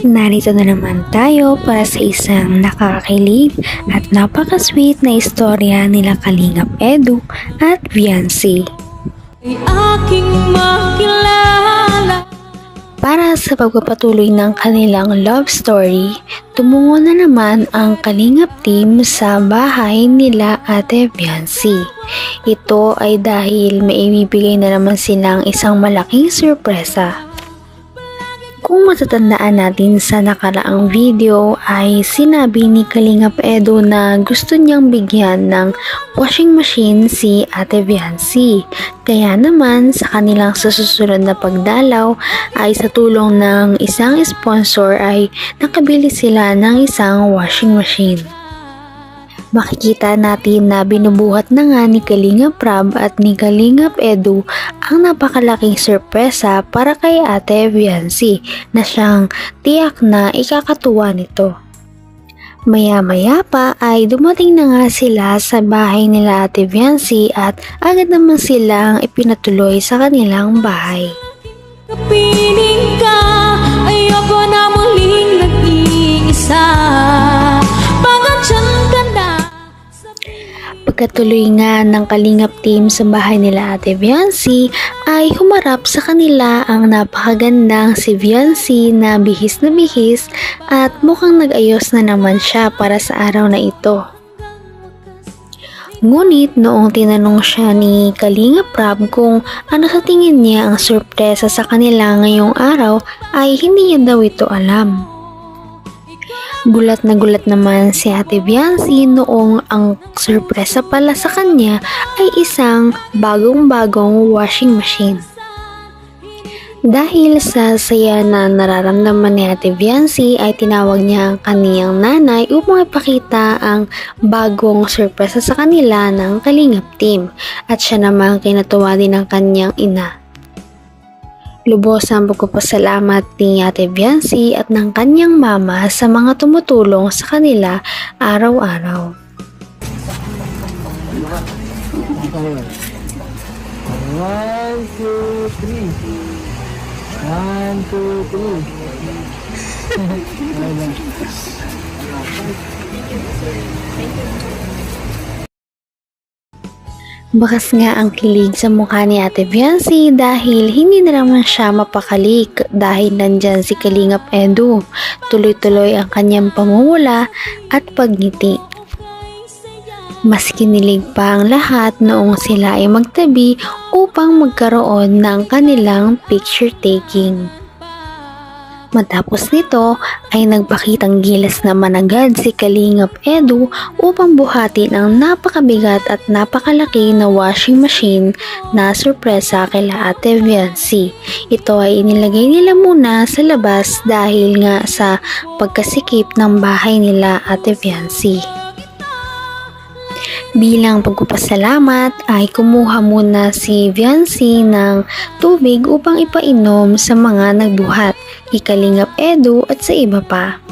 Narito na naman tayo para sa isang nakakakilig at napaka-sweet na istorya nila Kalingap Edu at Viancy. Ay aking makilala. Para sa pagpapatuloy ng kanilang love story, tumungo na naman ang Kalingap team sa bahay nila Ate Viancy. Ito ay dahil may ibibigay na naman silang isang malaking sorpresa. Kung matatandaan natin sa nakaraang video ay sinabi ni Kalingap Edu na gusto niyang bigyan ng washing machine si Ate Viancy. Kaya naman sa kanilang susunod na pagdalaw ay sa tulong ng isang sponsor ay nakabili sila ng isang washing machine. Makikita natin na binubuhat na nga ni Kalingap Rab at ni Kalingap Edu ang napakalaking sorpresa para kay Ate Viancy na siyang tiyak na ikakatuwa nito. Maya-maya pa ay dumating na nga sila sa bahay nila Ate Viancy at agad naman silang ipinatuloy sa kanilang bahay. Kapiling ka, ayoko na muling nag-iisa. Pagkatyan ka na. Pagkatuloy nga ng Kalingap team sa bahay nila Ate Viancy ay humarap sa kanila ang napakagandang si Viancy na bihis at mukhang nag-ayos na naman siya para sa araw na ito. Ngunit noong tinanong siya ni Kalingap Rab kung ano sa tingin niya ang sorpresa sa kanila ngayong araw ay hindi niya daw ito alam. Gulat naman si Ate Viancy noong ang sorpresa pala sa kanya ay isang bagong-bagong washing machine. Dahil sa saya na nararamdaman ni Ate Viancy ay tinawag niya ang kaniyang nanay upang ipakita ang bagong sorpresa sa kanila ng Kalingap team at siya namang kinatuwa din ng kaniyang ina. Lubos ang pagpapasalamat ni Ate Viancy at ng kanyang mama sa mga tumutulong sa kanila araw-araw. One, two, three. One, two, three. Bakas nga ang kilig sa mukha ni Ate Viancy dahil hindi na naman siya mapakali dahil nandyan si Kalingap Edu. Tuloy-tuloy ang kanyang pamumula at pagngiti. Mas kinilig pa ang lahat noong sila ay magtabi upang magkaroon ng kanilang picture taking. Matapos nito ay nagpakitang gilas naman agad si Kalingap Edu upang buhatin ang napakabigat at napakalaki na washing machine na sorpresa kila Ate Viancy. Ito ay inilagay nila muna sa labas dahil nga sa pagkasikip ng bahay nila Ate Viancy. Bilang pagpapasalamat ay kumuha muna si Viancy ng tubig upang ipainom sa mga nagbuhat, kay Kalingap Edu at sa iba pa.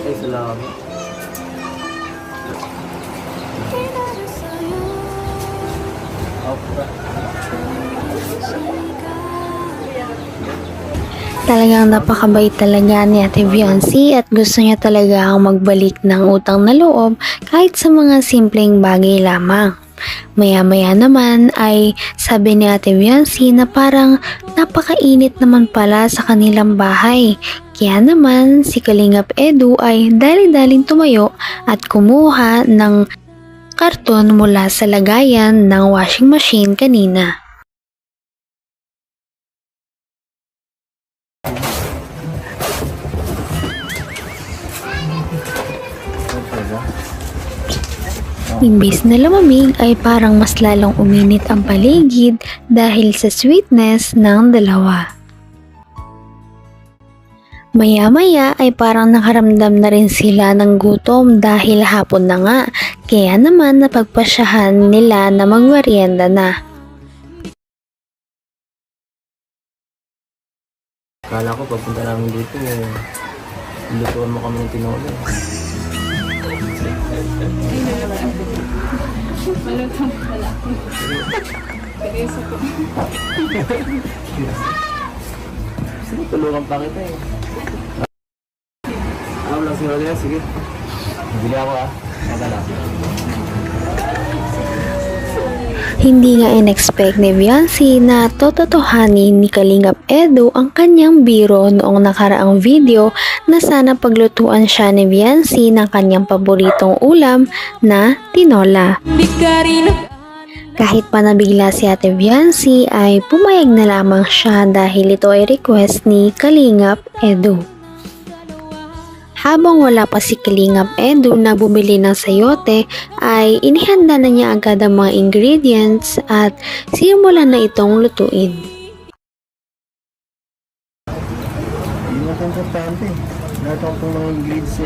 Ay, salamat. Talagang napakabait talaga ni Ate Viancy at gusto niya talaga magbalik ng utang na loob kahit sa mga simpleng bagay lamang. Maya-maya naman ay sabi ni Ate Viancy na parang napakainit naman pala sa kanilang bahay. Kaya naman si Kalingap Edu ay dali-daling tumayo at kumuha ng karton mula sa lagayan ng washing machine kanina. Imbis na lumamig ay parang mas lalong uminit ang paligid dahil sa sweetness ng dalawa. Maya-maya ay parang nakaramdam na rin sila ng gutom dahil hapon na nga, kaya naman napagpasyahan nila na magmerienda na. Akala ko pagpunta namin dito, lutuan mo kami ng tinola. Sige, tulungan pa kita eh. Ako lang si Rodea, sige. Bili ako ah. Magala. Hindi nga in-expect ni Viancy na tototohanin ni Kalingap Edu ang kanyang biro noong nakaraang video na sana paglutuan siya ni Viancy ng kanyang paboritong ulam na tinola. Di ka rin Kahit pa nabigla si Ate Viancy ay pumayag na lamang siya dahil ito ay request ni Kalingap Edu. Habang wala pa si Kalingap Edu na bumili ng sayote ay inihanda na niya agad ang mga ingredients at simulan na itong lutuin. Hindi na ito importante. Lahat ang itong mga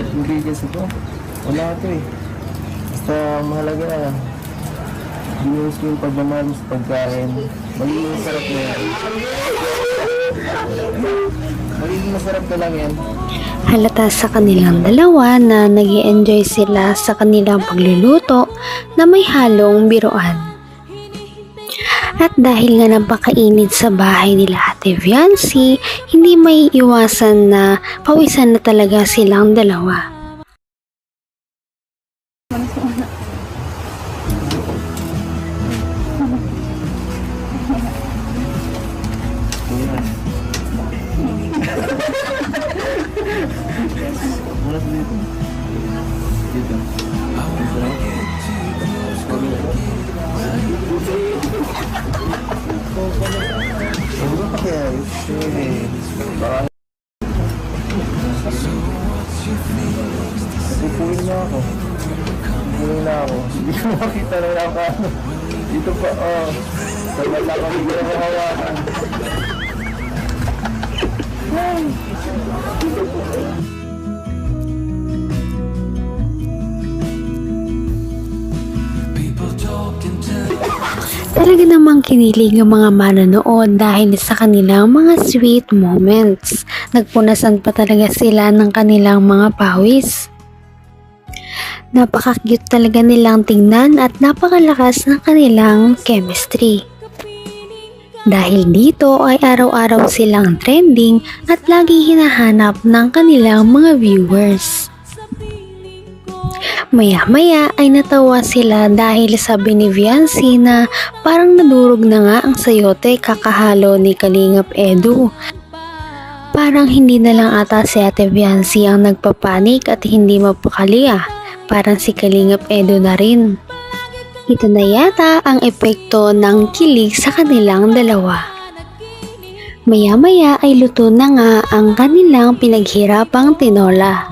ingredients ito. Wala ito eh. Basta mahalaga na. Ginuhos ko yung pagmamahal sa pagkain. Magiging masarap na yan. Magiging masarap na lang yan. Halata sa kanilang dalawa na nag-i-enjoy sila sa kanilang pagluluto na may halong biruan. At dahil nga napakainit sa bahay nila Ate Viancy, hindi may iwasan na pawisan na talaga silang dalawa. Mula sa dito. Dito. Ano ba pa kaya? Baka napupuin na ako. Napupuin na ako. Hindi ko makita na lang ako. Dito pa, oh. Sabat lang kami ko na hawakan. Talaga namang kinilig ang mga manonood dahil sa kanilang mga sweet moments. Nagpunasan pa talaga sila ng kanilang mga pawis. Napaka-cute talaga nilang tingnan at napakalakas ng kanilang chemistry. Dahil dito ay araw-araw silang trending at lagi hinahanap ng kanilang mga viewers. Maya-maya ay natawa sila dahil sabi ni Viancy na parang nadurog na nga ang sayote kakahalo ni Kalingap Edu. Parang hindi na lang ata si Ate Viancy ang nagpapanik at hindi mapakali ah. Parang si Kalingap Edu na rin. Ito na yata ang epekto ng kilig sa kanilang dalawa. Maya-maya ay luto na nga ang kanilang pinaghirapang tinola.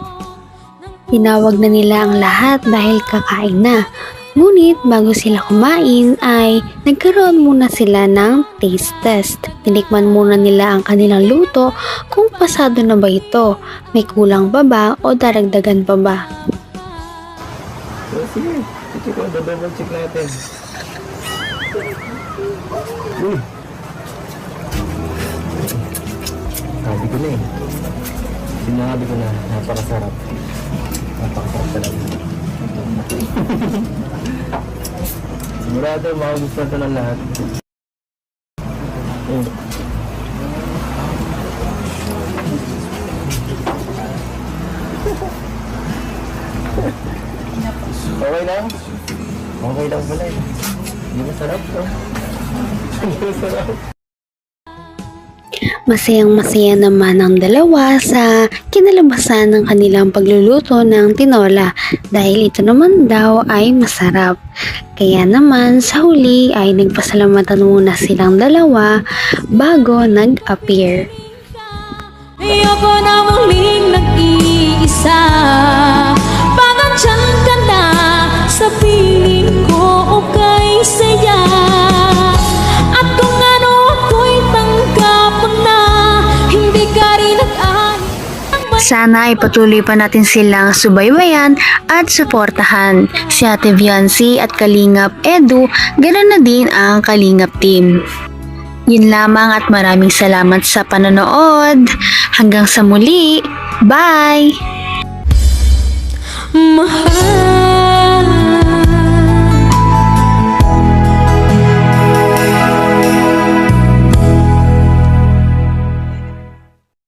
Tinawag na nila ang lahat dahil kakain na. Ngunit bago sila kumain ay nagkaroon muna sila ng taste test. Tinikman muna nila ang kanilang luto kung pasado na ba ito, may kulang pa ba o daragdagan pa ba. So, sige. Check ko. Double check natin. Uy. Sabi ko na eh. Sinabi ko na. Napakasarap. Napakasarap talaga. Sigurado makagustuhan ito ng lahat. Okay lang? Okay lang pala eh. Hindi masarap to. Hindi masarap. Masayang-masaya naman ang dalawa sa kinalabasan ng kanilang pagluluto ng tinola dahil ito naman daw ay masarap. Kaya naman sa huli ay nagpasalamatan muna silang dalawa bago nag-appear. Ayoko na muling nag-iisa. Pangandyan ka na sa piling ko, okay saya. At kung ano ako'y tanggap mo na, hindi ka rin nag-ay. Sana ay patuloy pa natin silang subaybayan at suportahan. Si Ate Viancy at Kalingap Edu, ganoon na din ang Kalingap team. Yun lamang at maraming salamat sa panonood. Hanggang sa muli. Bye! Mahal